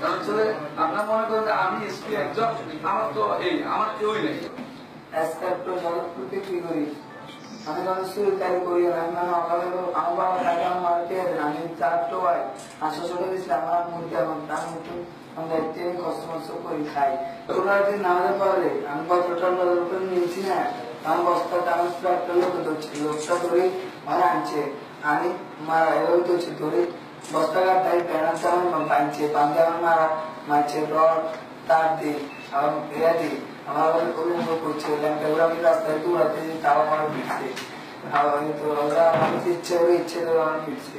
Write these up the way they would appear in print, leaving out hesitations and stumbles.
কারণ আসলে আপনার মনে করেন আমি এসপি একজন, আমার তো আমার কেউই নেই। এসকার্টো জগৎপুরকে কি করি আমি যখন সুইকারি করি আমি আমার বাবা থাকে আমার আমি 4 হয় 500 টাকা দিয়েছিলাম আমার মুরগি আমার দাম একটু আমরা ট্রেন কষ্ট মষ্ট করে খাই তোমরা দিন নামাজের পরে আমি কতটা লোকের নিয়েছি না আমার বস্তাটা আমার একটা লোক ধরছি লোকটা ধরে মানে আনছে আমি মারা এভাবে ধরছি ধরে বস্তা কাটাই প্যানার আমার পাইছে পাঞ্জা আমার মারা মারছে রড তার দিই আমার এরা দিই আমার অনুভব করছে ওরা আমি রাস্তায় দৌড়াতে তাও আমার ফিরছে ওরা আমার ইচ্ছে করে ইচ্ছে করে আমার ফিরছে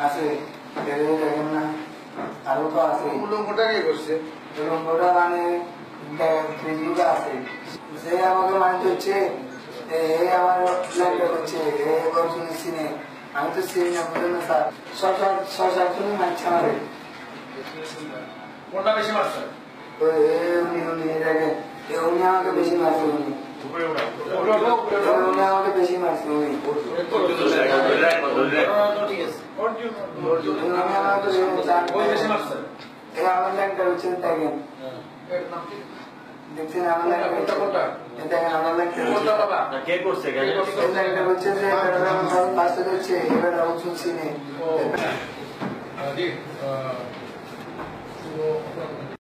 আছে দেখেন না আরো তো আছে উলঙ্গটা কে করছে? উলঙ্গটা মানে ফেসবুকে আছে সে আমাকে মানতে হচ্ছে আমার ল্যান্ডে করছে চিনে আমি তো চিনি না বুঝলেন না স্যার সরকার তুমি মানছে আমারে কোনটা বেশি মারছে? উনি আমাকে বেশি মারছে উনি আমাকে বেশি মারছে উনি আমার ল্যাংটা হচ্ছে দেখেন দেখছেন আমার ল্যাংটা দেখেন আমার ল্যাংটা হচ্ছে যে বাসে হচ্ছে এবার শুনছি